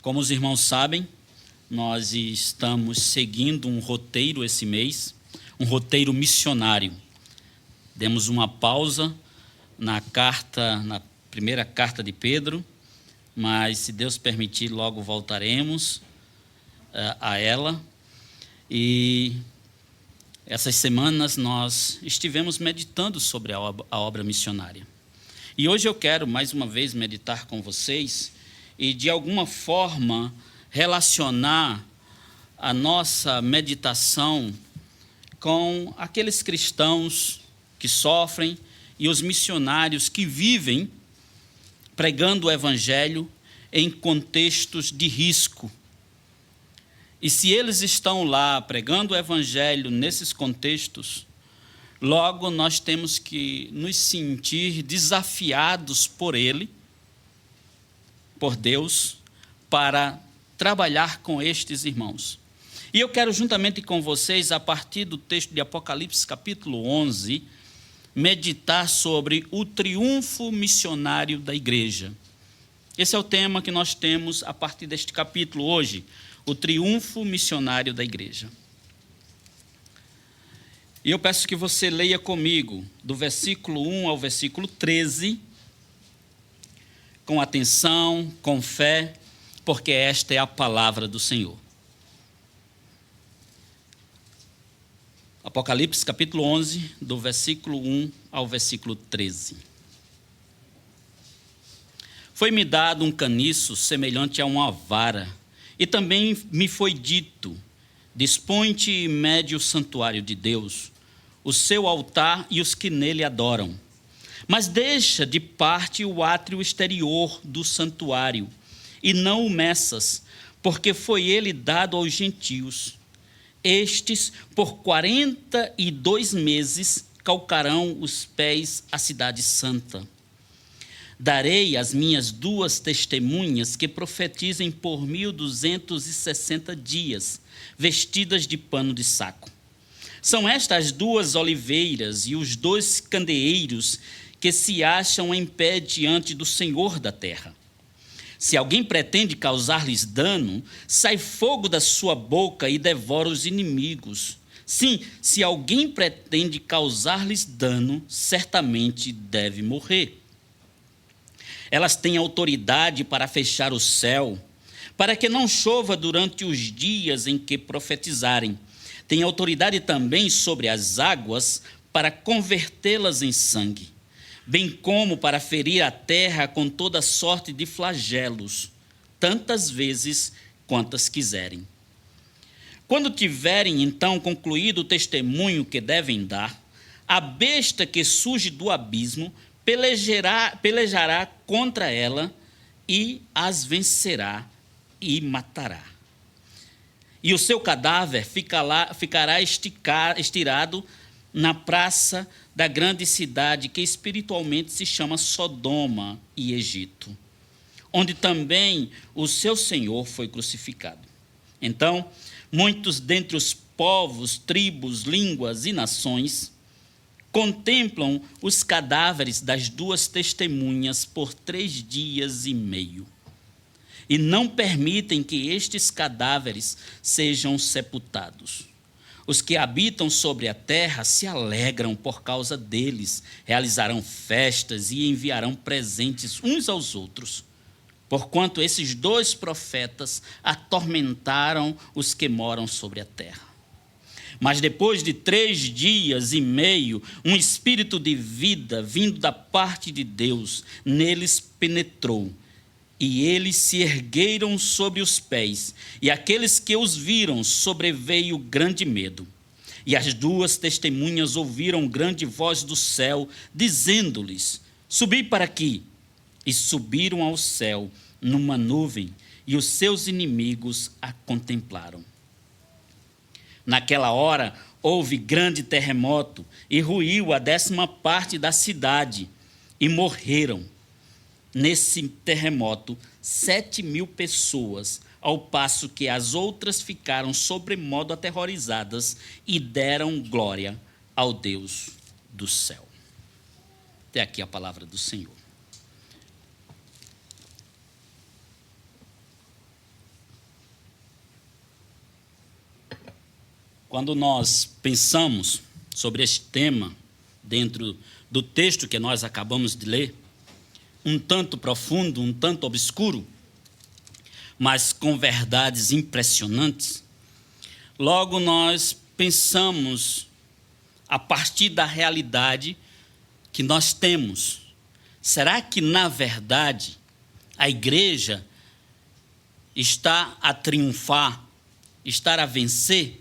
Como os irmãos sabem, nós estamos seguindo um roteiro esse mês, um roteiro missionário. Demos uma pausa na primeira carta de Pedro, mas, se Deus permitir, logo voltaremos a ela. E essas semanas nós estivemos meditando sobre a obra missionária. E hoje eu quero, mais uma vez, meditar com vocês e, de alguma forma, relacionar a nossa meditação com aqueles cristãos que sofrem e os missionários que vivem pregando o Evangelho em contextos de risco. E se eles estão lá pregando o Evangelho nesses contextos, logo nós temos que nos sentir desafiados por Ele, por Deus, para trabalhar com estes irmãos. E eu quero, juntamente com vocês, a partir do texto de Apocalipse, capítulo 11, meditar sobre o triunfo missionário da igreja. Esse é o tema que nós temos a partir deste capítulo hoje, o triunfo missionário da igreja. E eu peço que você leia comigo, do versículo 1 ao versículo 13, com atenção, com fé, porque esta é a palavra do Senhor. Apocalipse, capítulo 11, do versículo 1 ao versículo 13. Foi-me dado um caniço semelhante a uma vara, e também me foi dito: dispõe-te e mede o santuário de Deus, o seu altar e os que nele adoram. Mas deixa de parte o átrio exterior do santuário, e não o meças, porque foi ele dado aos gentios. Estes, por 42 meses, calcarão os pés à cidade santa. Darei às minhas 2 testemunhas que profetizem por 1260 dias, vestidas de pano de saco. São estas as 2 oliveiras e os 2 candeeiros que se acham em pé diante do Senhor da terra. Se alguém pretende causar-lhes dano, sai fogo da sua boca e devora os inimigos. Sim, se alguém pretende causar-lhes dano, certamente deve morrer. Elas têm autoridade para fechar o céu, para que não chova durante os dias em que profetizarem. Têm autoridade também sobre as águas para convertê-las em sangue, bem como para ferir a terra com toda sorte de flagelos, tantas vezes quantas quiserem. Quando tiverem, então, concluído o testemunho que devem dar, a besta que surge do abismo pelejará contra ela e as vencerá e matará. E o seu cadáver ficará estirado na praça da grande cidade que espiritualmente se chama Sodoma e Egito, onde também o seu Senhor foi crucificado. Então, muitos dentre os povos, tribos, línguas e nações contemplam os cadáveres das 2 testemunhas por 3 dias e meio, e não permitem que estes cadáveres sejam sepultados. Os que habitam sobre a terra se alegram por causa deles, realizarão festas e enviarão presentes uns aos outros, porquanto esses 2 profetas atormentaram os que moram sobre a terra. Mas depois de 3 dias e meio, um espírito de vida vindo da parte de Deus neles penetrou, e eles se ergueram sobre os pés, e aqueles que os viram sobreveio grande medo. E as 2 testemunhas ouviram grande voz do céu, dizendo-lhes: subi para aqui. E subiram ao céu numa nuvem, e os seus inimigos a contemplaram. Naquela hora houve grande terremoto, e ruiu a 10ª parte da cidade, e morreram nesse terremoto 7.000 pessoas, ao passo que as outras ficaram sobremodo aterrorizadas e deram glória ao Deus do céu. Até aqui a palavra do Senhor. Quando nós pensamos sobre este tema, dentro do texto que nós acabamos de ler, um tanto profundo, um tanto obscuro, mas com verdades impressionantes, logo nós pensamos a partir da realidade que nós temos. Será que, na verdade, a igreja está a triunfar, está a vencer?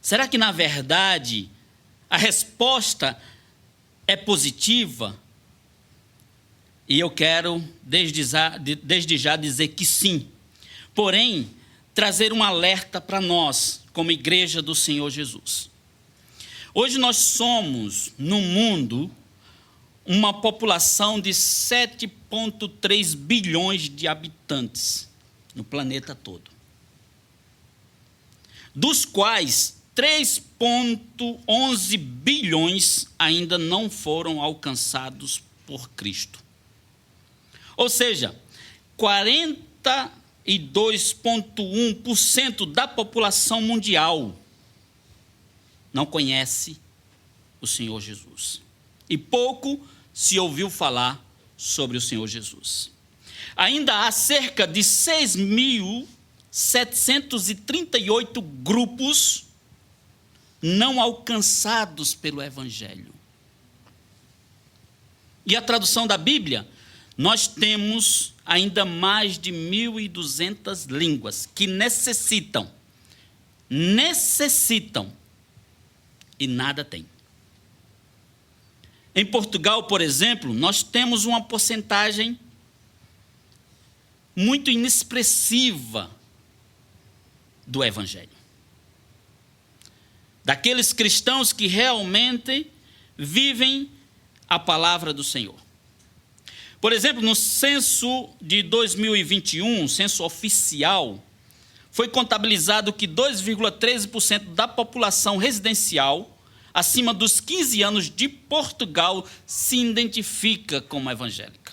Será que, na verdade, a resposta é positiva? E eu quero, desde já, dizer que sim. Porém, trazer um alerta para nós, como igreja do Senhor Jesus. Hoje nós somos, no mundo, uma população de 7,3 bilhões de habitantes no planeta todo, dos quais 3,11 bilhões ainda não foram alcançados por Cristo. Ou seja, 42,1% da população mundial não conhece o Senhor Jesus. E pouco se ouviu falar sobre o Senhor Jesus. Ainda há cerca de 6.738 grupos não alcançados pelo Evangelho. E a tradução da Bíblia, nós temos ainda mais de 1.200 línguas que necessitam, e nada tem. Em Portugal, por exemplo, nós temos uma porcentagem muito inexpressiva do Evangelho. Daqueles cristãos que realmente vivem a palavra do Senhor. Por exemplo, no censo de 2021, censo oficial, foi contabilizado que 2,13% da população residencial acima dos 15 anos de Portugal se identifica como evangélica.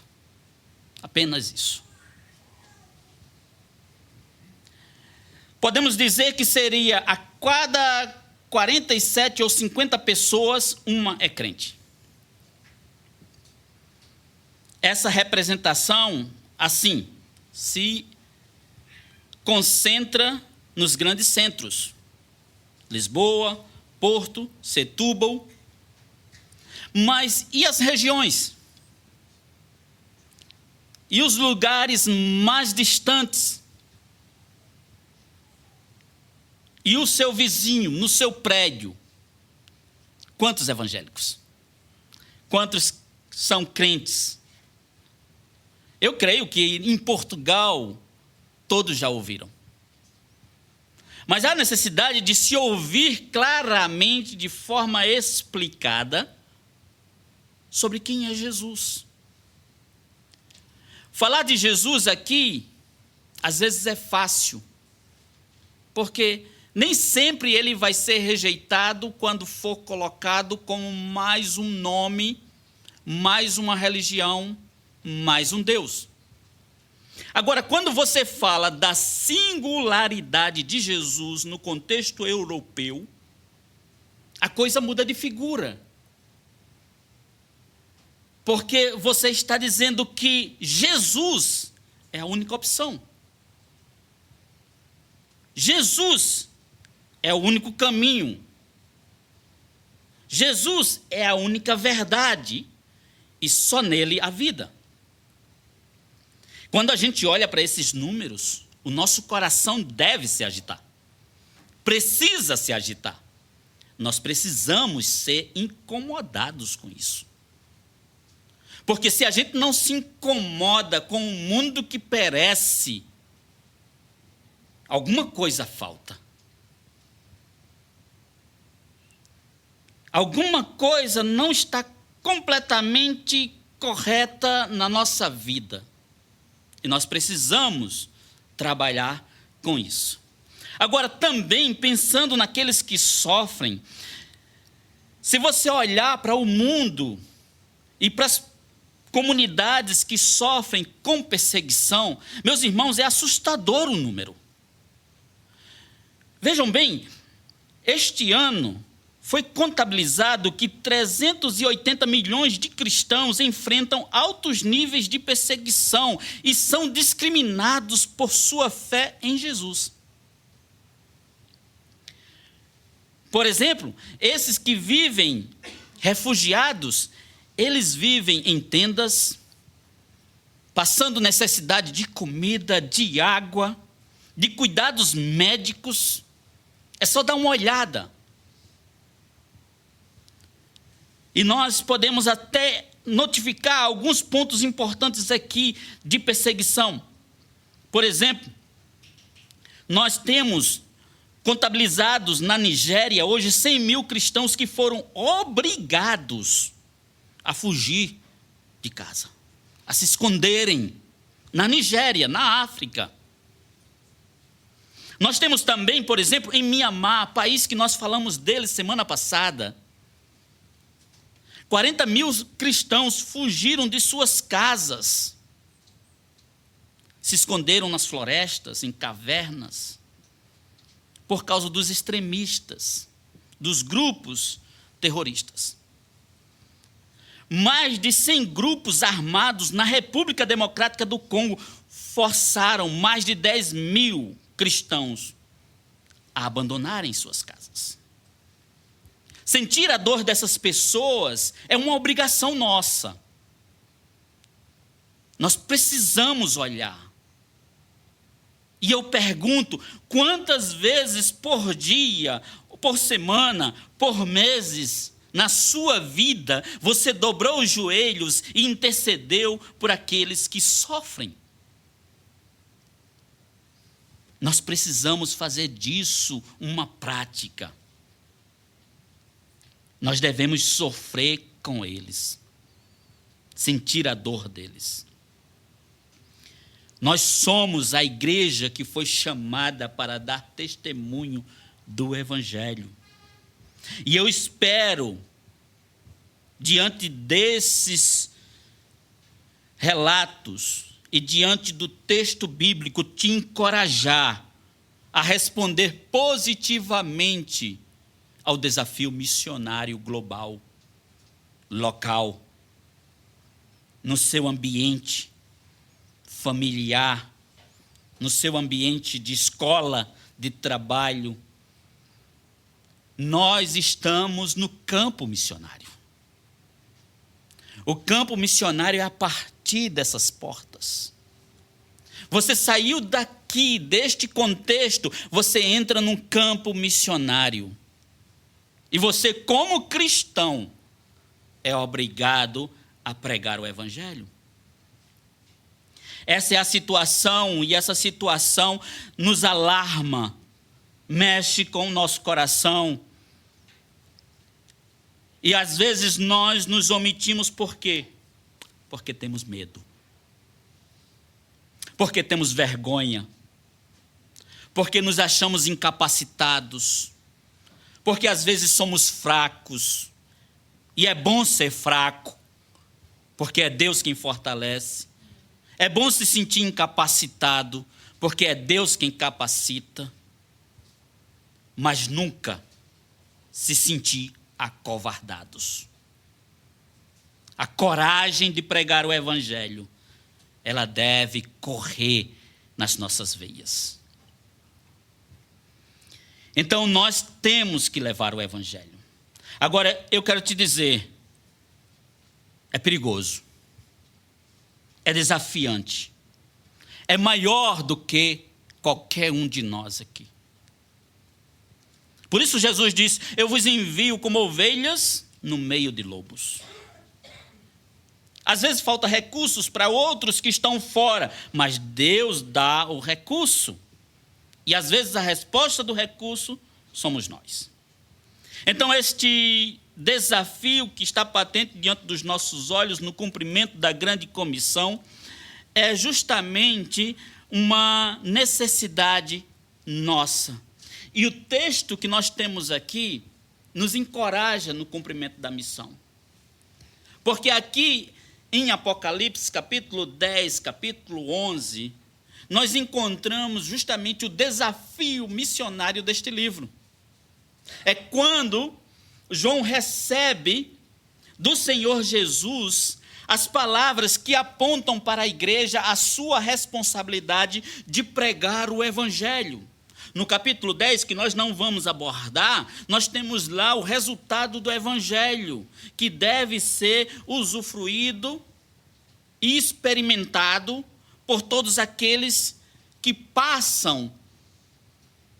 Apenas isso. Podemos dizer que seria a cada 47 ou 50 pessoas, uma é crente. Essa representação, assim, se concentra nos grandes centros. Lisboa, Porto, Setúbal. Mas e as regiões? E os lugares mais distantes? E o seu vizinho, no seu prédio? Quantos evangélicos? Quantos são crentes? Eu creio que em Portugal todos já ouviram. Mas há necessidade de se ouvir claramente, de forma explicada, sobre quem é Jesus. Falar de Jesus aqui, às vezes é fácil, porque nem sempre ele vai ser rejeitado quando for colocado como mais um nome, mais uma religião, mais um Deus. Agora, quando você fala da singularidade de Jesus no contexto europeu, a coisa muda de figura. Porque você está dizendo que Jesus é a única opção. Jesus é o único caminho. Jesus é a única verdade e só nele a vida. Quando a gente olha para esses números, o nosso coração deve se agitar. Precisa se agitar. Nós precisamos ser incomodados com isso. Porque se a gente não se incomoda com um mundo que perece, alguma coisa falta. Alguma coisa não está completamente correta na nossa vida. E nós precisamos trabalhar com isso. Agora, também pensando naqueles que sofrem, se você olhar para o mundo e para as comunidades que sofrem com perseguição, meus irmãos, é assustador o número. Vejam bem, Este ano foi contabilizado que 380 milhões de cristãos enfrentam altos níveis de perseguição e são discriminados por sua fé em Jesus. Por exemplo, esses que vivem refugiados, eles vivem em tendas, passando necessidade de comida, de água, de cuidados médicos. É só dar uma olhada. E nós podemos até notificar alguns pontos importantes aqui de perseguição. Por exemplo, nós temos contabilizados na Nigéria hoje 100 mil cristãos que foram obrigados a fugir de casa, a se esconderem na Nigéria, na África. Nós temos também, por exemplo, em Mianmar, país que nós falamos dele semana passada, 40 mil cristãos fugiram de suas casas, se esconderam nas florestas, em cavernas, por causa dos extremistas, dos grupos terroristas. Mais de 100 grupos armados na República Democrática do Congo forçaram mais de 10 mil cristãos a abandonarem suas casas. Sentir a dor dessas pessoas é uma obrigação nossa. Nós precisamos olhar. E eu pergunto, quantas vezes por dia, por semana, por meses, na sua vida, você dobrou os joelhos e intercedeu por aqueles que sofrem? Nós precisamos fazer disso uma prática. Nós devemos sofrer com eles, sentir a dor deles. Nós somos a igreja que foi chamada para dar testemunho do Evangelho. E eu espero, diante desses relatos e diante do texto bíblico, te encorajar a responder positivamente ao desafio missionário global, local, no seu ambiente familiar, no seu ambiente de escola, de trabalho. Nós estamos no campo missionário. O campo missionário é a partir dessas portas. Você saiu daqui, deste contexto, você entra num campo missionário. E você, como cristão, é obrigado a pregar o Evangelho. Essa é a situação, e essa situação nos alarma, mexe com o nosso coração. E às vezes nós nos omitimos por quê? Porque temos medo. Porque temos vergonha. Porque nos achamos incapacitados. Porque às vezes somos fracos. E é bom ser fraco, porque é Deus quem fortalece. É bom se sentir incapacitado, porque é Deus quem capacita. Mas nunca se sentir acovardados. A coragem de pregar o Evangelho, ela deve correr nas nossas veias. Então nós temos que levar o Evangelho. Agora eu quero te dizer, é perigoso, é desafiante, é maior do que qualquer um de nós aqui. Por isso Jesus disse, eu vos envio como ovelhas no meio de lobos. Às vezes falta recursos para outros que estão fora, mas Deus dá o recurso. E às vezes a resposta do recurso somos nós. Então este desafio que está patente diante dos nossos olhos no cumprimento da grande comissão é justamente uma necessidade nossa. E o texto que nós temos aqui nos encoraja no cumprimento da missão. Porque aqui em Apocalipse, capítulo 10, capítulo 11, nós encontramos justamente o desafio missionário deste livro. É quando João recebe do Senhor Jesus as palavras que apontam para a igreja a sua responsabilidade de pregar o evangelho. No capítulo 10, que nós não vamos abordar, nós temos lá o resultado do evangelho, que deve ser usufruído e experimentado por todos aqueles que passam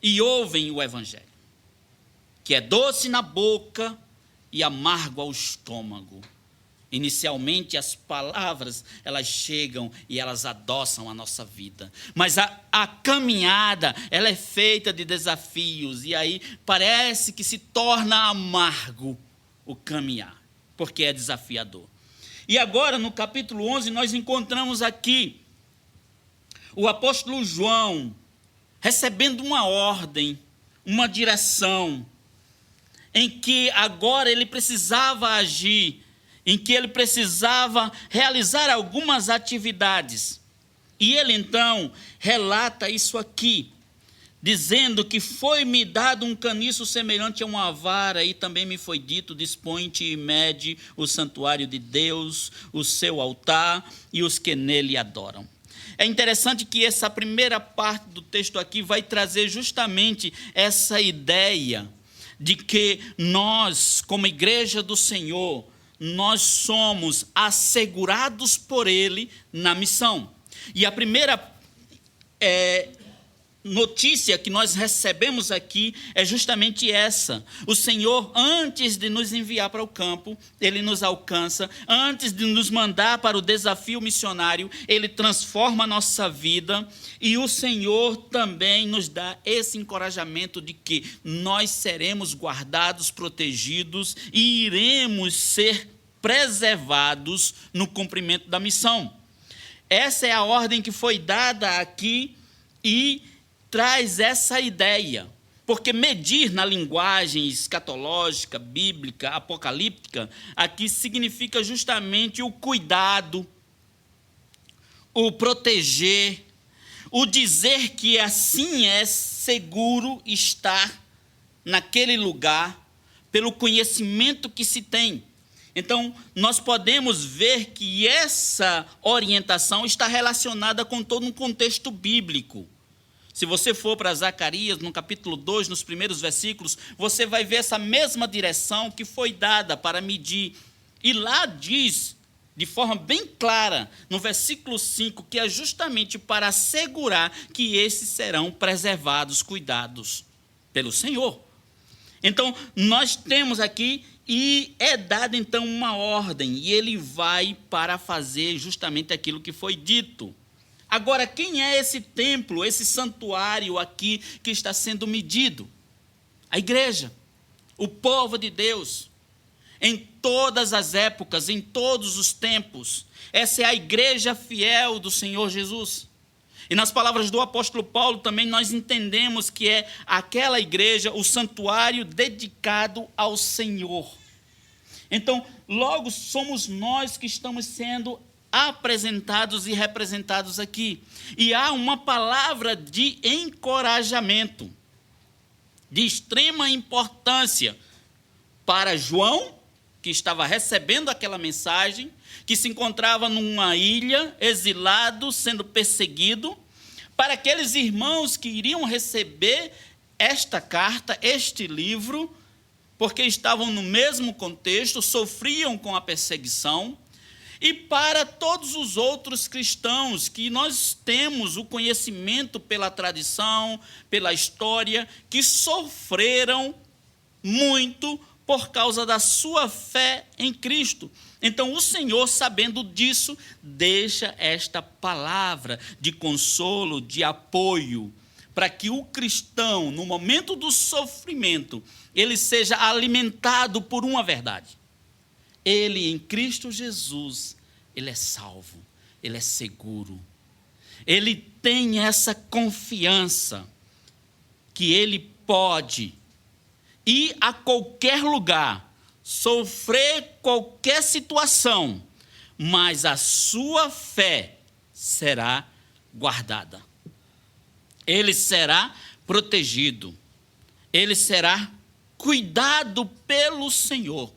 e ouvem o evangelho, que é doce na boca e amargo ao estômago. Inicialmente as palavras, elas chegam e elas adoçam a nossa vida. Mas a caminhada, ela é feita de desafios. E aí parece que se torna amargo o caminhar, porque é desafiador. E agora no capítulo 11 nós encontramos aqui o apóstolo João recebendo uma ordem, uma direção, em que agora ele precisava agir, em que ele precisava realizar algumas atividades. E ele então relata isso aqui, dizendo que foi-me dado um caniço semelhante a uma vara, e também me foi dito, dispõe-te e mede o santuário de Deus, o seu altar e os que nele adoram. É interessante que essa primeira parte do texto aqui vai trazer justamente essa ideia de que nós, como igreja do Senhor, nós somos assegurados por Ele na missão. E a primeira notícia que nós recebemos aqui é justamente essa. O Senhor, antes de nos enviar para o campo, Ele nos alcança. Antes de nos mandar para o desafio missionário, Ele transforma a nossa vida. E o Senhor também nos dá esse encorajamento de que nós seremos guardados, protegidos e iremos ser preservados no cumprimento da missão. Essa é a ordem que foi dada aqui e traz essa ideia, porque medir na linguagem escatológica, bíblica, apocalíptica, aqui significa justamente o cuidado, o proteger, o dizer que assim é seguro estar naquele lugar, pelo conhecimento que se tem. Então, nós podemos ver que essa orientação está relacionada com todo um contexto bíblico. Se você for para Zacarias, no capítulo 2, nos primeiros versículos, você vai ver essa mesma direção que foi dada para medir. E lá diz, de forma bem clara, no versículo 5, que é justamente para assegurar que esses serão preservados, cuidados pelo Senhor. Então, nós temos aqui, e é dada então uma ordem, e ele vai para fazer justamente aquilo que foi dito. Agora, quem é esse templo, esse santuário aqui que está sendo medido? A igreja, o povo de Deus, em todas as épocas, em todos os tempos. Essa é a igreja fiel do Senhor Jesus. E nas palavras do apóstolo Paulo também nós entendemos que é aquela igreja, o santuário dedicado ao Senhor. Então, logo somos nós que estamos sendo apresentados e representados aqui. E há uma palavra de encorajamento, de extrema importância para João, que estava recebendo aquela mensagem, que se encontrava numa ilha, exilado, sendo perseguido, para aqueles irmãos que iriam receber esta carta, este livro, porque estavam no mesmo contexto, sofriam com a perseguição, e para todos os outros cristãos que nós temos o conhecimento pela tradição, pela história, que sofreram muito por causa da sua fé em Cristo. Então o Senhor, sabendo disso, deixa esta palavra de consolo, de apoio, para que o cristão, no momento do sofrimento, ele seja alimentado por uma verdade. Ele, em Cristo Jesus, ele é salvo, ele é seguro. Ele tem essa confiança que ele pode ir a qualquer lugar, sofrer qualquer situação, mas a sua fé será guardada. Ele será protegido, ele será cuidado pelo Senhor.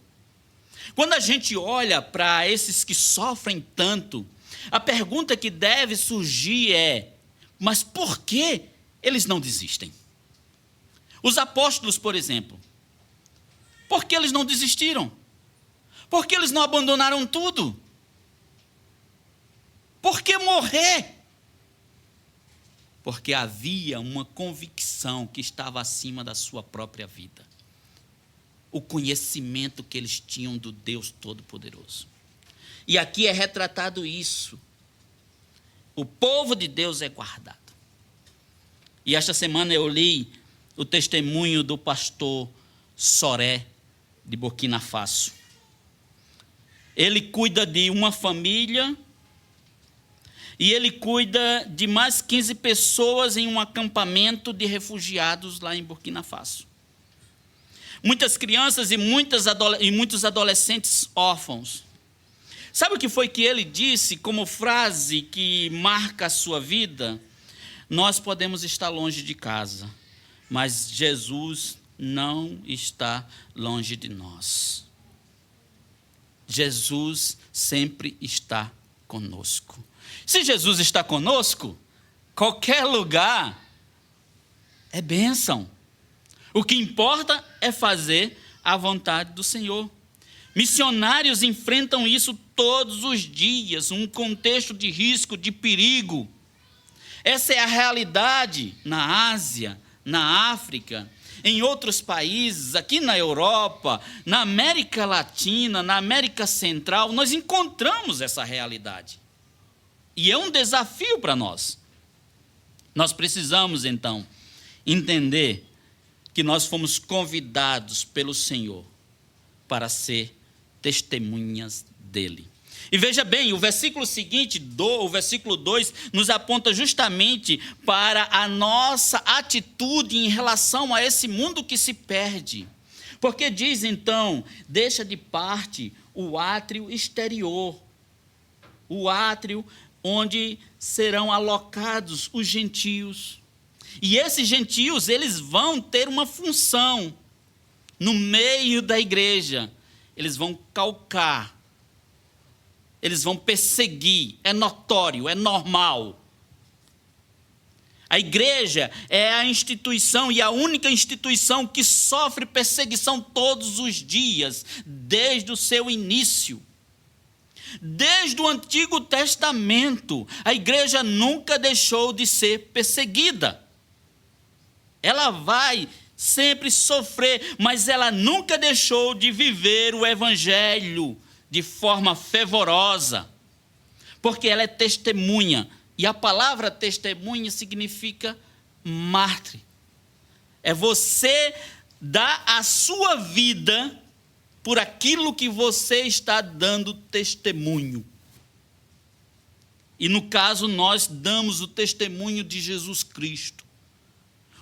Quando a gente olha para esses que sofrem tanto, a pergunta que deve surgir é: mas por que eles não desistem? Os apóstolos, por exemplo, por que eles não desistiram? Por que eles não abandonaram tudo? Por que morrer? Porque havia uma convicção que estava acima da sua própria vida. O conhecimento que eles tinham do Deus Todo-Poderoso. E aqui é retratado isso. O povo de Deus é guardado. E esta semana eu li o testemunho do pastor Soré, de Burkina Faso. Ele cuida de uma família e ele cuida de mais 15 pessoas em um acampamento de refugiados lá em Burkina Faso. Muitas crianças e muitos adolescentes órfãos. Sabe o que foi que ele disse como frase que marca a sua vida? Nós podemos estar longe de casa, mas Jesus não está longe de nós. Jesus sempre está conosco. Se Jesus está conosco, qualquer lugar é bênção. O que importa é fazer a vontade do Senhor. Missionários enfrentam isso todos os dias, um contexto de risco, de perigo. Essa é a realidade na Ásia, na África, em outros países, aqui na Europa, na América Latina, na América Central, nós encontramos essa realidade. E é um desafio para nós. Nós precisamos, então, entender que nós fomos convidados pelo Senhor para ser testemunhas dele. E veja bem, o versículo seguinte, o versículo 2, nos aponta justamente para a nossa atitude em relação a esse mundo que se perde. Porque diz então, deixa de parte o átrio exterior, o átrio onde serão alocados os gentios. E esses gentios, eles vão ter uma função no meio da igreja. Eles vão calcar, eles vão perseguir, é notório, é normal. A igreja é a instituição e a única instituição que sofre perseguição todos os dias, desde o seu início. Desde o Antigo Testamento, a igreja nunca deixou de ser perseguida. Ela vai sempre sofrer, mas ela nunca deixou de viver o evangelho de forma fervorosa, porque ela é testemunha, e a palavra testemunha significa mártir. É você dar a sua vida por aquilo que você está dando testemunho. E no caso, nós damos o testemunho de Jesus Cristo.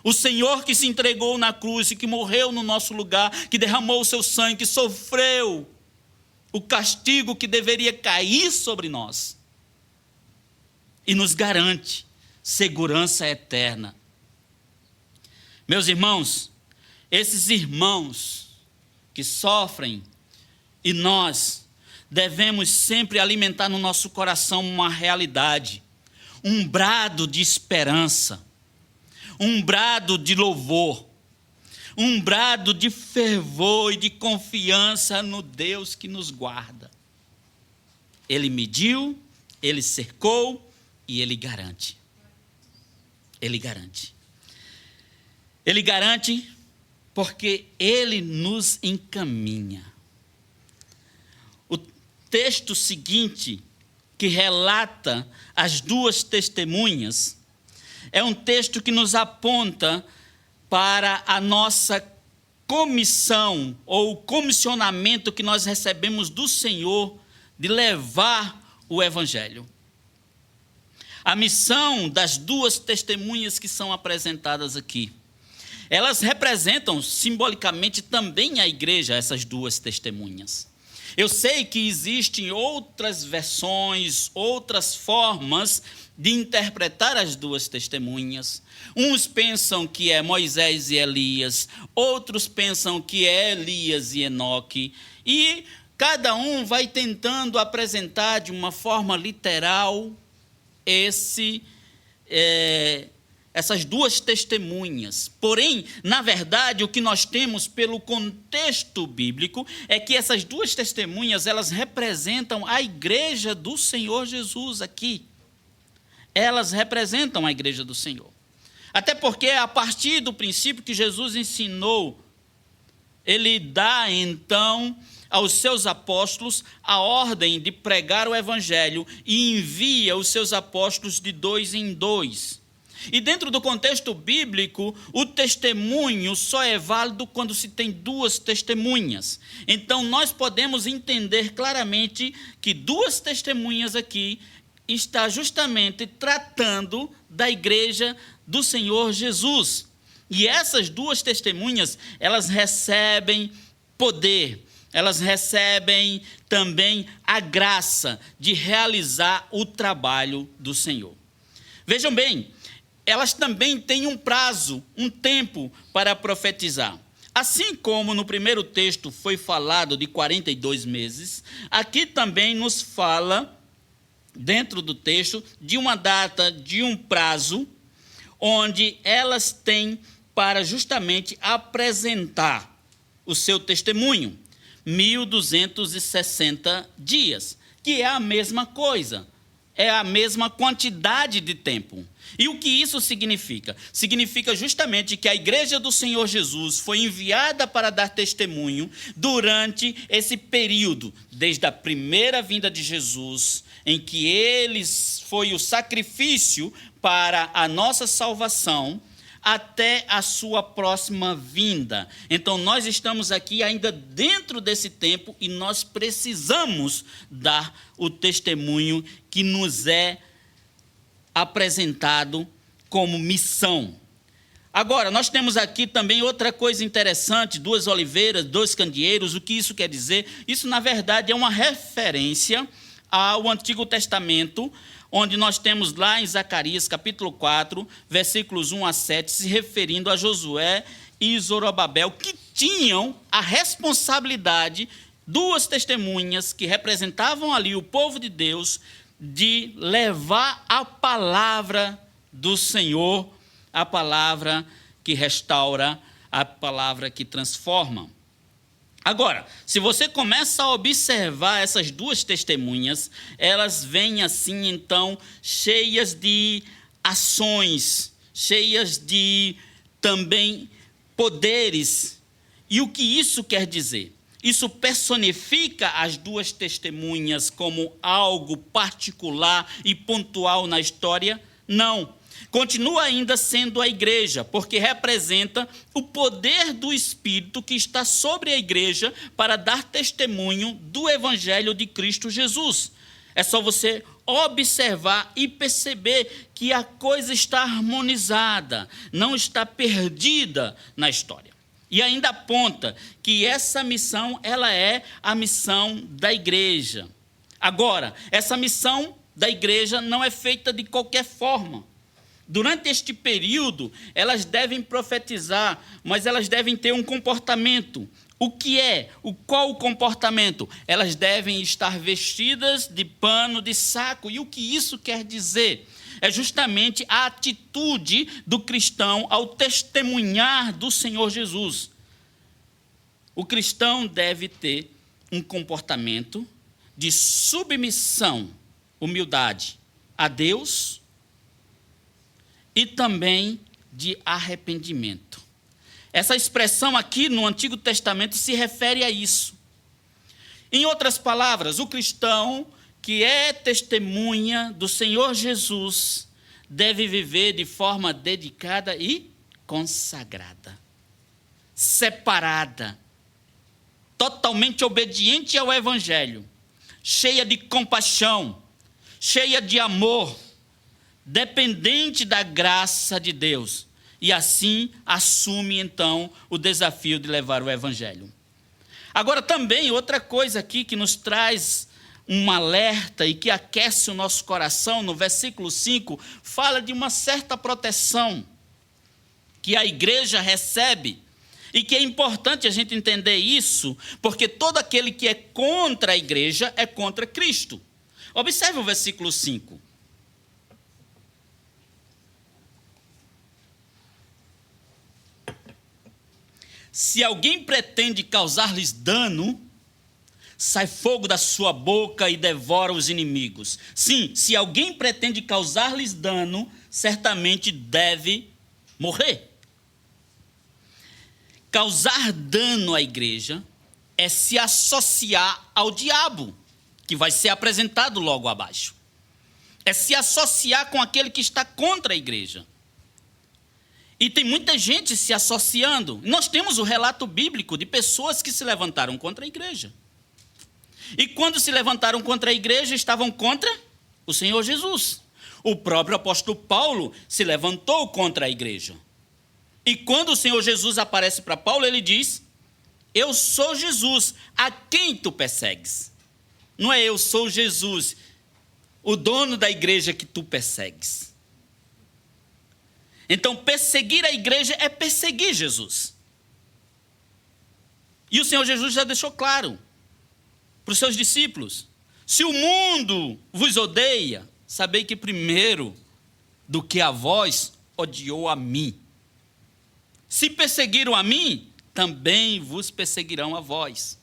O Senhor que se entregou na cruz e que morreu no nosso lugar, que derramou o seu sangue, que sofreu o castigo que deveria cair sobre nós. E nos garante segurança eterna. Meus irmãos, esses irmãos que sofrem, e nós devemos sempre alimentar no nosso coração uma realidade, um brado de esperança, um brado de louvor, um brado de fervor e de confiança no Deus que nos guarda. Ele mediu, ele cercou e ele garante. Ele garante. Ele garante porque ele nos encaminha. O texto seguinte, que relata as duas testemunhas, é um texto que nos aponta para a nossa comissão ou comissionamento que nós recebemos do Senhor de levar o evangelho. A missão das duas testemunhas que são apresentadas aqui, elas representam simbolicamente também a igreja, essas duas testemunhas. Eu sei que existem outras versões, outras formas de interpretar as duas testemunhas. Uns pensam que é Moisés e Elias, outros pensam que é Elias e Enoque, e cada um vai tentando apresentar de uma forma literal essas duas testemunhas. Porém, na verdade, o que nós temos pelo contexto bíblico é que essas duas testemunhas, elas representam a igreja do Senhor Jesus aqui. Elas representam a igreja do Senhor. Até porque, a partir do princípio que Jesus ensinou, ele dá, então, aos seus apóstolos a ordem de pregar o evangelho e envia os seus apóstolos de 2 em 2. E dentro do contexto bíblico, o testemunho só é válido quando se tem duas testemunhas. Então, nós podemos entender claramente que duas testemunhas aqui está justamente tratando da igreja do Senhor Jesus. E essas duas testemunhas, elas recebem poder, elas recebem também a graça de realizar o trabalho do Senhor. Vejam bem, elas também têm um prazo, um tempo para profetizar. Assim como no primeiro texto foi falado de 42 meses, aqui também nos fala, dentro do texto, de uma data, de um prazo, onde elas têm para justamente apresentar o seu testemunho. 1.260 dias, que é a mesma coisa, é a mesma quantidade de tempo. E o que isso significa? Significa justamente que a igreja do Senhor Jesus foi enviada para dar testemunho durante esse período, desde a primeira vinda de Jesus, em que ele foi o sacrifício para a nossa salvação, até a sua próxima vinda. Então, nós estamos aqui ainda dentro desse tempo e nós precisamos dar o testemunho que nos é apresentado como missão. Agora, nós temos aqui também outra coisa interessante, 2 oliveiras, 2 candeeiros. O que isso quer dizer? Isso, na verdade, é uma referência ao Antigo Testamento, onde nós temos lá em Zacarias, capítulo 4, versículos 1 a 7, se referindo a Josué e Zorobabel, que tinham a responsabilidade, 2 testemunhas que representavam ali o povo de Deus, de levar a palavra do Senhor, a palavra que restaura, a palavra que transforma. Agora, se você começa a observar essas 2 testemunhas, elas vêm assim, então, cheias de ações, cheias de também poderes. E o que isso quer dizer? Isso personifica as 2 testemunhas como algo particular e pontual na história? Não. Continua ainda sendo a igreja, porque representa o poder do Espírito que está sobre a igreja para dar testemunho do Evangelho de Cristo Jesus. É só você observar e perceber que a coisa está harmonizada, não está perdida na história. E ainda aponta que essa missão, ela é a missão da igreja. Agora, essa missão da igreja não é feita de qualquer forma. Durante este período, elas devem profetizar, mas elas devem ter um comportamento. O que é? Qual o comportamento? Elas devem estar vestidas de pano de saco. E o que isso quer dizer? É justamente a atitude do cristão ao testemunhar do Senhor Jesus. O cristão deve ter um comportamento de submissão, humildade a Deus, e também de arrependimento. Essa expressão aqui no Antigo Testamento se refere a isso. Em outras palavras, o cristão que é testemunha do Senhor Jesus deve viver de forma dedicada e consagrada, separada, totalmente obediente ao Evangelho, cheia de compaixão, cheia de amor, dependente da graça de Deus, e assim assume então o desafio de levar o Evangelho. Agora também, outra coisa aqui que nos traz um alerta e que aquece o nosso coração, no versículo 5, fala de uma certa proteção que a igreja recebe, e que é importante a gente entender isso, porque todo aquele que é contra a igreja é contra Cristo. Observe o versículo 5. Se alguém pretende causar-lhes dano, sai fogo da sua boca e devora os inimigos. Sim, se alguém pretende causar-lhes dano, certamente deve morrer. Causar dano à igreja é se associar ao diabo, que vai ser apresentado logo abaixo. É se associar com aquele que está contra a igreja. E tem muita gente se associando. Nós temos o relato bíblico de pessoas que se levantaram contra a igreja. E quando se levantaram contra a igreja, estavam contra o Senhor Jesus. O próprio apóstolo Paulo se levantou contra a igreja. E quando o Senhor Jesus aparece para Paulo, ele diz: eu sou Jesus, a quem tu persegues? Não é eu sou Jesus, o dono da igreja que tu persegues. Então, perseguir a igreja é perseguir Jesus. E o Senhor Jesus já deixou claro para os seus discípulos: se o mundo vos odeia, sabei que primeiro do que a vós, odiou a mim. Se perseguiram a mim, também vos perseguirão a vós.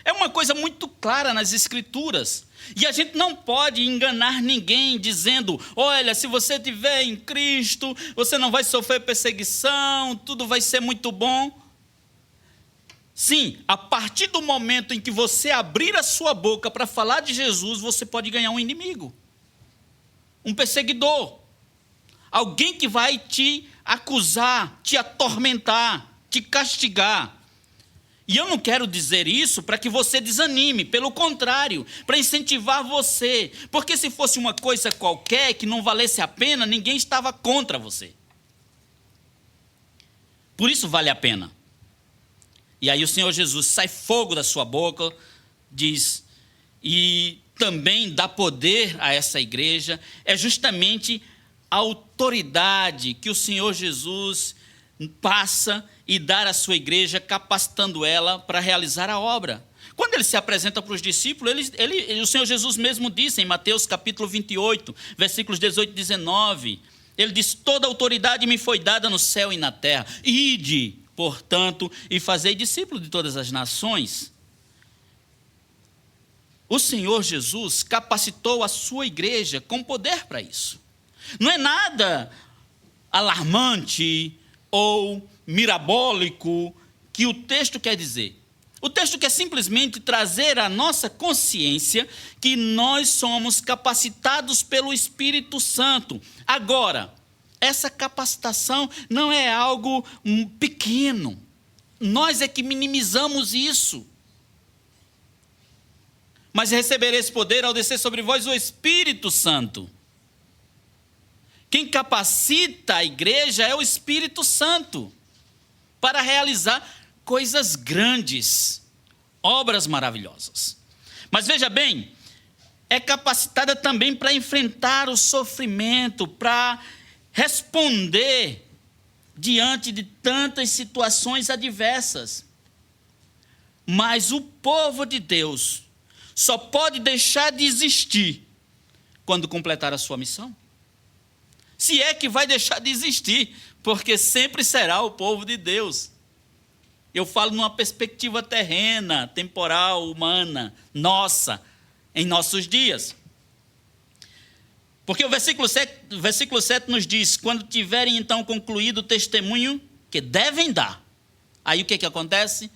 É uma coisa muito clara nas Escrituras. E a gente não pode enganar ninguém dizendo: olha, se você estiver em Cristo, você não vai sofrer perseguição, tudo vai ser muito bom. Sim, a partir do momento em que você abrir a sua boca para falar de Jesus, você pode ganhar um inimigo, um perseguidor, alguém que vai te acusar, te atormentar, te castigar. E eu não quero dizer isso para que você desanime, pelo contrário, para incentivar você, porque se fosse uma coisa qualquer que não valesse a pena, ninguém estava contra você. Por isso vale a pena. E aí o Senhor Jesus sai fogo da sua boca, diz, e também dá poder a essa igreja, é justamente a autoridade que o Senhor Jesus passa e dá à sua igreja, capacitando ela para realizar a obra. Quando ele se apresenta para os discípulos, o Senhor Jesus mesmo disse em Mateus capítulo 28, versículos 18 e 19, ele diz: toda autoridade me foi dada no céu e na terra. Ide, portanto, e fazei discípulos de todas as nações. O Senhor Jesus capacitou a sua igreja com poder para isso. Não é nada alarmante ou mirabólico que o texto quer dizer. O texto quer simplesmente trazer à nossa consciência que nós somos capacitados pelo Espírito Santo. Agora, essa capacitação não é algo pequeno. Nós é que minimizamos isso. Mas recebereis poder ao descer sobre vós o Espírito Santo. Quem capacita a igreja é o Espírito Santo para realizar coisas grandes, obras maravilhosas. Mas veja bem, é capacitada também para enfrentar o sofrimento, para responder diante de tantas situações adversas. Mas o povo de Deus só pode deixar de existir quando completar a sua missão. Se é que vai deixar de existir, porque sempre será o povo de Deus. Eu falo numa perspectiva terrena, temporal, humana, nossa, em nossos dias. Porque o versículo 7 nos diz: quando tiverem então concluído o testemunho que devem dar, aí o que acontece?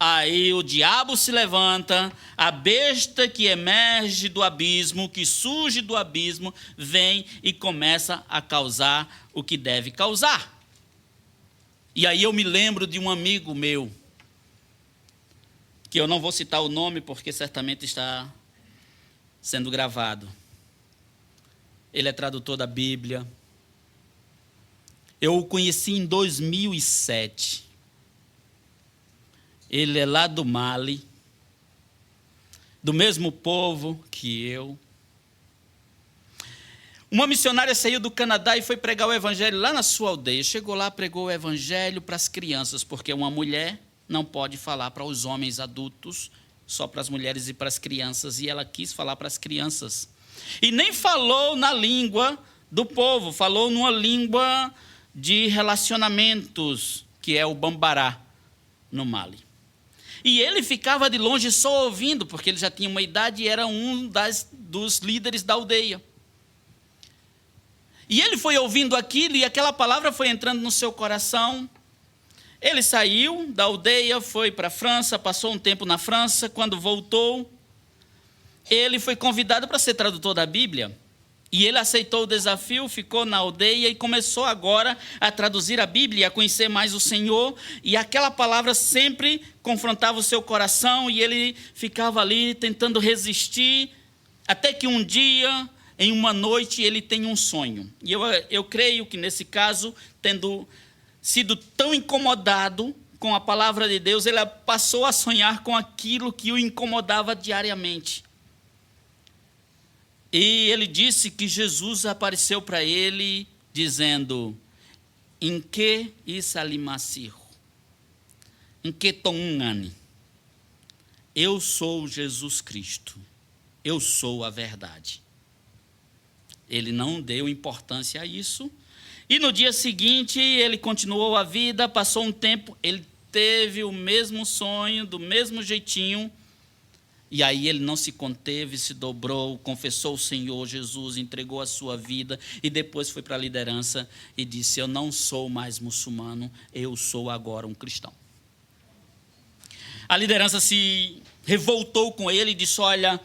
Aí o diabo se levanta, a besta que emerge do abismo, que surge do abismo, vem e começa a causar o que deve causar. E aí eu me lembro de um amigo meu, que eu não vou citar o nome porque certamente está sendo gravado. Ele é tradutor da Bíblia. Eu o conheci em 2007. Ele é lá do Mali, do mesmo povo que eu. Uma missionária saiu do Canadá e foi pregar o evangelho lá na sua aldeia. Chegou lá, pregou o evangelho para as crianças, porque uma mulher não pode falar para os homens adultos, só para as mulheres e para as crianças. E ela quis falar para as crianças. E nem falou na língua do povo, falou numa língua de relacionamentos, que é o Bambará, no Mali. E ele ficava de longe só ouvindo, porque ele já tinha uma idade e era um dos líderes da aldeia. E ele foi ouvindo aquilo e aquela palavra foi entrando no seu coração. Ele saiu da aldeia, foi para a França, passou um tempo na França. Quando voltou, ele foi convidado para ser tradutor da Bíblia. E ele aceitou o desafio, ficou na aldeia e começou agora a traduzir a Bíblia, a conhecer mais o Senhor. E aquela palavra sempre confrontava o seu coração e ele ficava ali tentando resistir, até que um dia, em uma noite, ele tem um sonho. E eu creio que nesse caso, tendo sido tão incomodado com a palavra de Deus, ele passou a sonhar com aquilo que o incomodava diariamente. E ele disse que Jesus apareceu para ele dizendo: em que isalimacir? Em que tongani? Eu sou Jesus Cristo. Eu sou a verdade. Ele não deu importância a isso. E no dia seguinte, ele continuou a vida, passou um tempo, ele teve o mesmo sonho, do mesmo jeitinho. E aí ele não se conteve, se dobrou, confessou o Senhor Jesus, entregou a sua vida e depois foi para a liderança e disse: eu não sou mais muçulmano, eu sou agora um cristão. A liderança se revoltou com ele e disse: olha,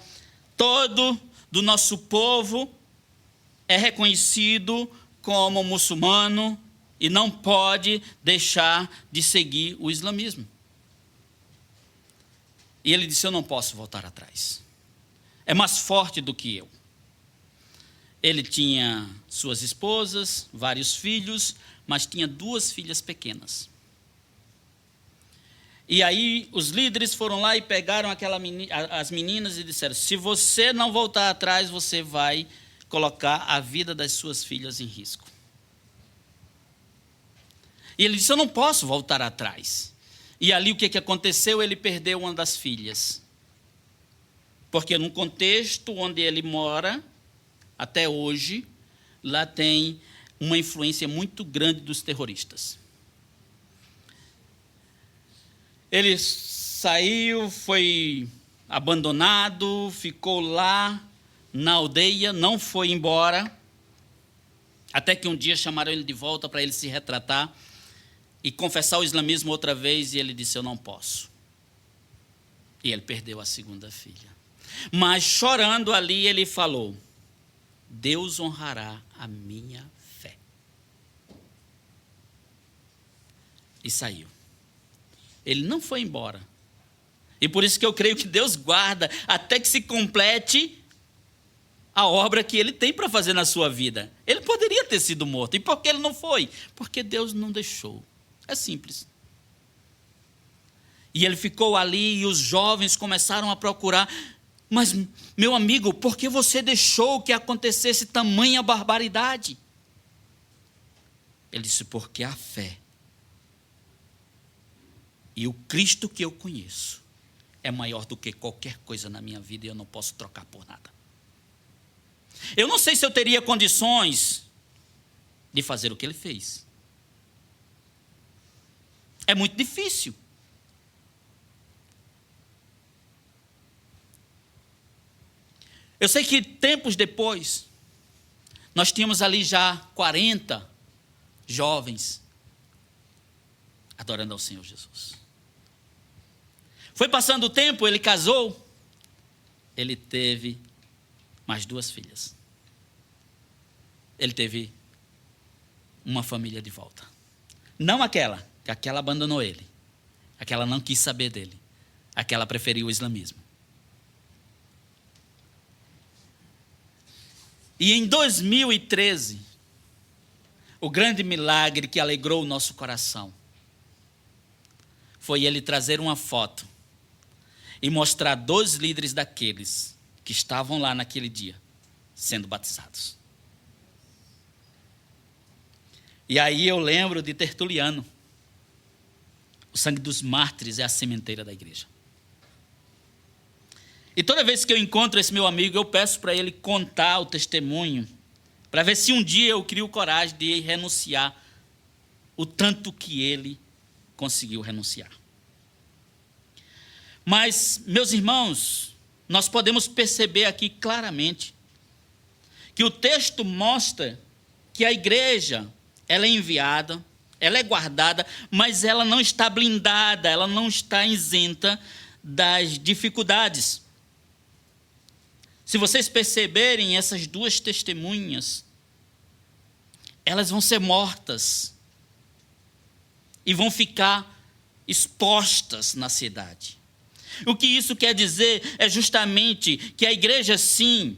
todo do nosso povo é reconhecido como muçulmano e não pode deixar de seguir o islamismo. E ele disse: eu não posso voltar atrás. É mais forte do que eu. Ele tinha suas esposas, vários filhos, mas tinha 2 filhas pequenas. E aí os líderes foram lá e pegaram as meninas e disseram: se você não voltar atrás, você vai colocar a vida das suas filhas em risco. E ele disse: eu não posso voltar atrás. E ali o que aconteceu? Ele perdeu uma das filhas. Porque num contexto onde ele mora, até hoje, lá tem uma influência muito grande dos terroristas. Ele saiu, foi abandonado, ficou lá na aldeia, não foi embora, até que um dia chamaram ele de volta para ele se retratar e confessar o islamismo outra vez, e ele disse: eu não posso. E ele perdeu a 2ª filha. Mas chorando ali, ele falou: Deus honrará a minha fé. E saiu. Ele não foi embora. E por isso que eu creio que Deus guarda até que se complete a obra que ele tem para fazer na sua vida. Ele poderia ter sido morto. E por que ele não foi? Porque Deus não deixou. É simples. E ele ficou ali e os jovens começaram a procurar: mas, meu amigo, por que você deixou que acontecesse tamanha barbaridade? Ele disse: porque a fé e o Cristo que eu conheço é maior do que qualquer coisa na minha vida e eu não posso trocar por nada. Eu não sei se eu teria condições de fazer o que ele fez. É muito difícil. Eu sei que tempos depois, nós tínhamos ali já 40 jovens adorando ao Senhor Jesus. Foi passando o tempo, ele casou, ele teve mais 2 filhas. Ele teve uma família de volta. Não aquela, que aquela abandonou ele. Aquela não quis saber dele. Aquela preferiu o islamismo. E em 2013, o grande milagre que alegrou o nosso coração foi ele trazer uma foto e mostrar 2 líderes daqueles que estavam lá naquele dia, sendo batizados. E aí eu lembro de Tertuliano. O sangue dos mártires é a sementeira da igreja. E toda vez que eu encontro esse meu amigo, eu peço para ele contar o testemunho, para ver se um dia eu crio coragem de renunciar o tanto que ele conseguiu renunciar. Mas, meus irmãos, nós podemos perceber aqui claramente que o texto mostra que a igreja, ela é enviada, ela é guardada, mas ela não está blindada, ela não está isenta das dificuldades. Se vocês perceberem, essas 2 testemunhas, elas vão ser mortas e vão ficar expostas na cidade. O que isso quer dizer é justamente que a igreja, sim,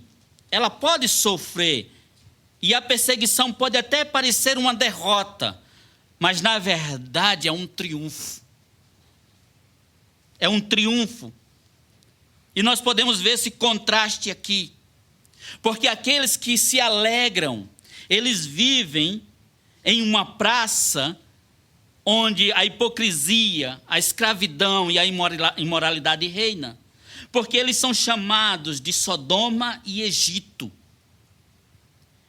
ela pode sofrer, e a perseguição pode até parecer uma derrota, mas na verdade é um triunfo. É um triunfo. E nós podemos ver esse contraste aqui, porque aqueles que se alegram, eles vivem em uma praça onde a hipocrisia, a escravidão e a imoralidade reina, porque eles são chamados de Sodoma e Egito.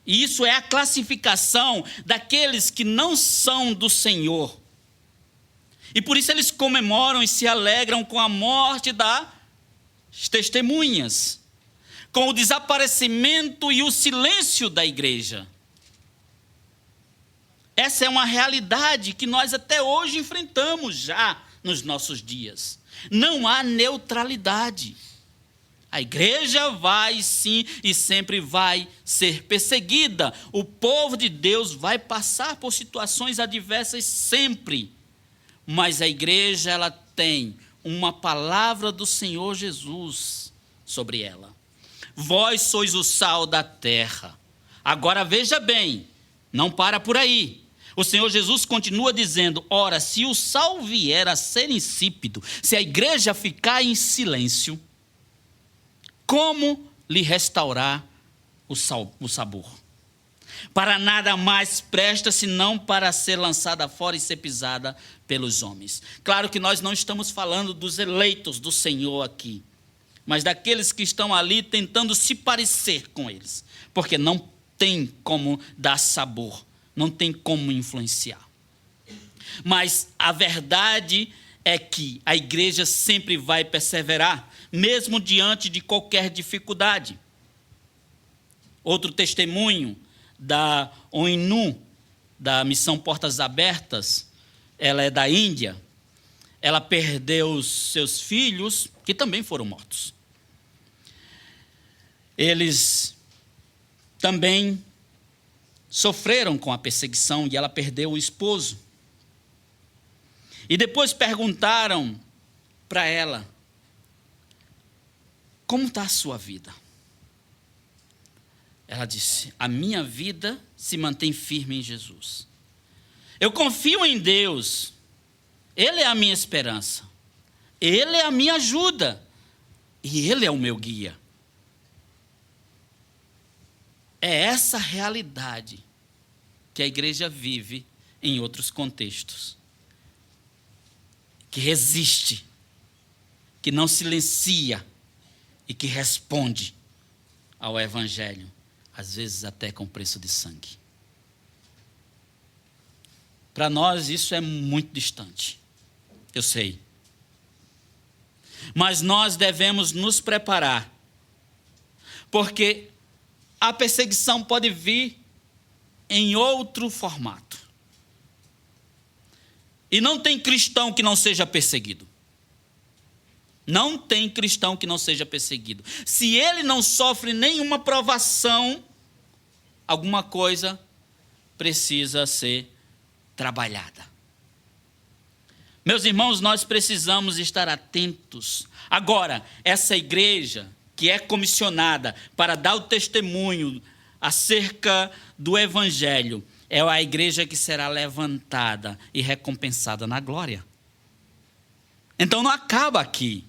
E isso é a classificação daqueles que não são do Senhor. E por isso eles comemoram e se alegram com a morte das testemunhas, com o desaparecimento e o silêncio da igreja. Essa é uma realidade que nós até hoje enfrentamos já nos nossos dias. Não há neutralidade. A igreja vai sim e sempre vai ser perseguida. O povo de Deus vai passar por situações adversas sempre. Mas a igreja, ela tem uma palavra do Senhor Jesus sobre ela. Vós sois o sal da terra. Agora veja bem, não para por aí. O Senhor Jesus continua dizendo, ora, se o sal vier a ser insípido, se a igreja ficar em silêncio, como lhe restaurar o sabor? Para nada mais presta, senão para ser lançada fora e ser pisada pelos homens. Claro que nós não estamos falando dos eleitos do Senhor aqui, mas daqueles que estão ali tentando se parecer com eles, porque não tem como dar sabor, não tem como influenciar. Mas a verdade é que a igreja sempre vai perseverar, mesmo diante de qualquer dificuldade. Outro testemunho da ONU, da Missão Portas Abertas, ela é da Índia. Ela perdeu seus filhos, que também foram mortos. Eles também sofreram com a perseguição e ela perdeu o esposo. E depois perguntaram para ela, como está a sua vida? Ela disse, a minha vida se mantém firme em Jesus. Eu confio em Deus. Ele é a minha esperança. Ele é a minha ajuda. E Ele é o meu guia. É essa realidade que a igreja vive em outros contextos. Que resiste, que não silencia e que responde ao Evangelho, às vezes até com preço de sangue. Para nós isso é muito distante, eu sei. Mas nós devemos nos preparar, porque a perseguição pode vir em outro formato. E não tem cristão que não seja perseguido. Não tem cristão que não seja perseguido. Se ele não sofre nenhuma provação, alguma coisa precisa ser trabalhada. Meus irmãos, nós precisamos estar atentos. Agora, essa igreja que é comissionada para dar o testemunho acerca do Evangelho, é a igreja que será levantada e recompensada na glória. Então não acaba aqui.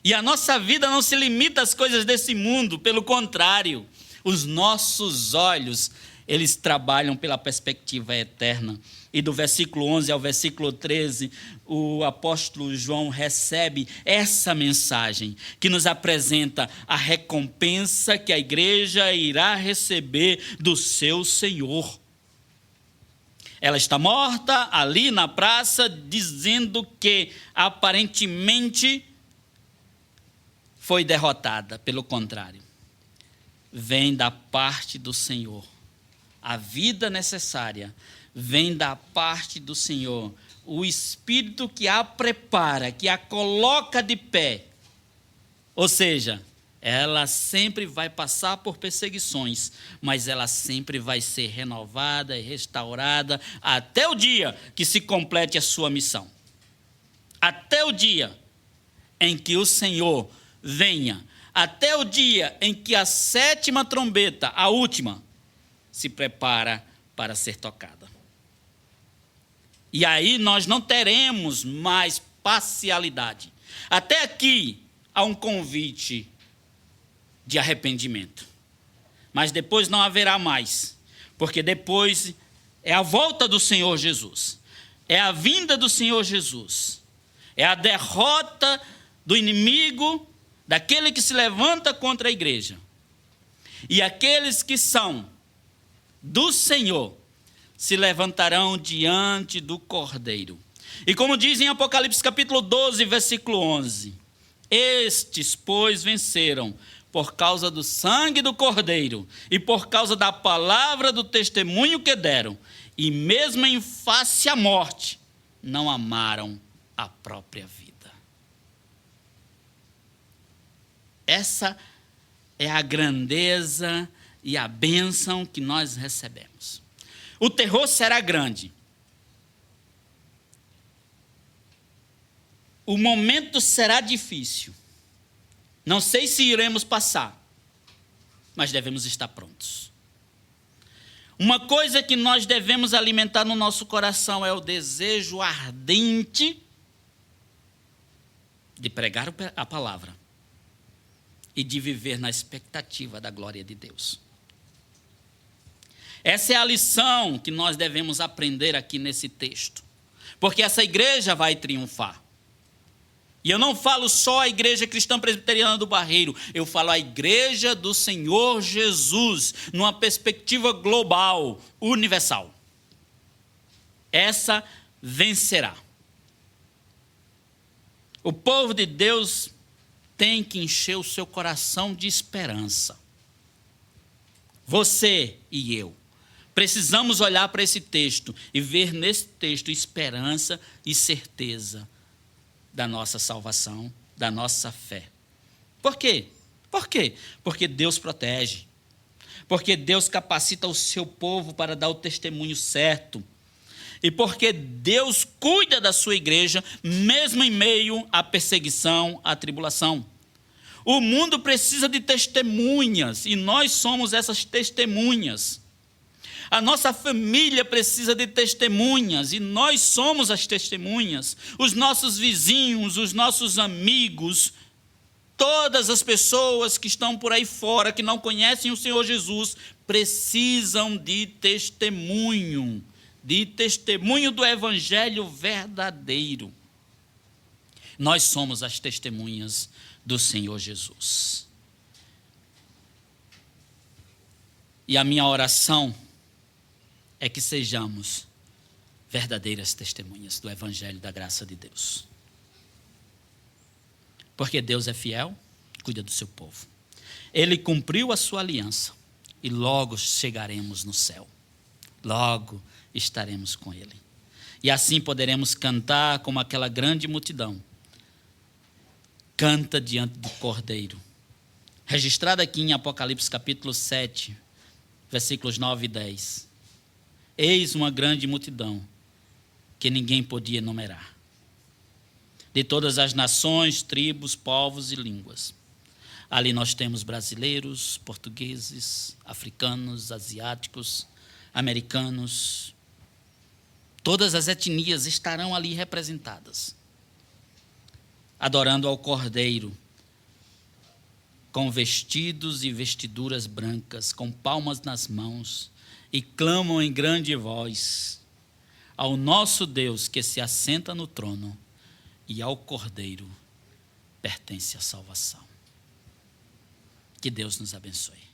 E a nossa vida não se limita às coisas desse mundo, pelo contrário, os nossos olhos, eles trabalham pela perspectiva eterna. E do versículo 11 ao versículo 13, o apóstolo João recebe essa mensagem que nos apresenta a recompensa que a igreja irá receber do seu Senhor. Ela está morta ali na praça, dizendo que aparentemente foi derrotada. Pelo contrário, vem da parte do Senhor. A vida necessária vem da parte do Senhor. O Espírito que a prepara, que a coloca de pé. Ou seja, ela sempre vai passar por perseguições, mas ela sempre vai ser renovada e restaurada até o dia que se complete a sua missão. Até o dia em que o Senhor venha, até o dia em que a 7ª trombeta, a última, se prepara para ser tocada. E aí nós não teremos mais parcialidade. Até aqui há um convite de arrependimento. Mas depois não haverá mais, porque depois é a volta do Senhor Jesus. É a vinda do Senhor Jesus. É a derrota do inimigo, daquele que se levanta contra a igreja. E aqueles que são do Senhor se levantarão diante do Cordeiro. E como diz em Apocalipse capítulo 12, versículo 11, estes, pois, venceram por causa do sangue do Cordeiro e por causa da palavra do testemunho que deram, e mesmo em face à morte, não amaram a própria vida. Essa é a grandeza e a bênção que nós recebemos. O terror será grande. O momento será difícil. Não sei se iremos passar, mas devemos estar prontos. Uma coisa que nós devemos alimentar no nosso coração é o desejo ardente de pregar a palavra e de viver na expectativa da glória de Deus. Essa é a lição que nós devemos aprender aqui nesse texto, porque essa igreja vai triunfar. E eu não falo só a Igreja Cristã Presbiteriana do Barreiro, eu falo a Igreja do Senhor Jesus, numa perspectiva global, universal. Essa vencerá. O povo de Deus tem que encher o seu coração de esperança. Você e eu precisamos olhar para esse texto e ver nesse texto esperança e certeza da nossa salvação, da nossa fé. Por quê? Por quê? Porque Deus protege. Porque Deus capacita o seu povo para dar o testemunho certo. E porque Deus cuida da sua igreja, mesmo em meio à perseguição, à tribulação. O mundo precisa de testemunhas, e nós somos essas testemunhas. A nossa família precisa de testemunhas, e nós somos as testemunhas. Os nossos vizinhos, os nossos amigos, todas as pessoas que estão por aí fora, que não conhecem o Senhor Jesus, precisam de testemunho do Evangelho verdadeiro. Nós somos as testemunhas do Senhor Jesus. E a minha oração é que sejamos verdadeiras testemunhas do Evangelho da graça de Deus. Porque Deus é fiel, cuida do seu povo. Ele cumpriu a sua aliança e logo chegaremos no céu. Logo estaremos com Ele. E assim poderemos cantar como aquela grande multidão. Canta diante do Cordeiro. Registrado aqui em Apocalipse capítulo 7, versículos 9 e 10. Eis uma grande multidão que ninguém podia enumerar. De todas as nações, tribos, povos e línguas. Ali nós temos brasileiros, portugueses, africanos, asiáticos, americanos, Todas as etnias estarão ali representadas, adorando ao Cordeiro, com vestidos e vestiduras brancas, com palmas nas mãos, e clamam em grande voz ao nosso Deus que se assenta no trono, e ao Cordeiro pertence a salvação. Que Deus nos abençoe.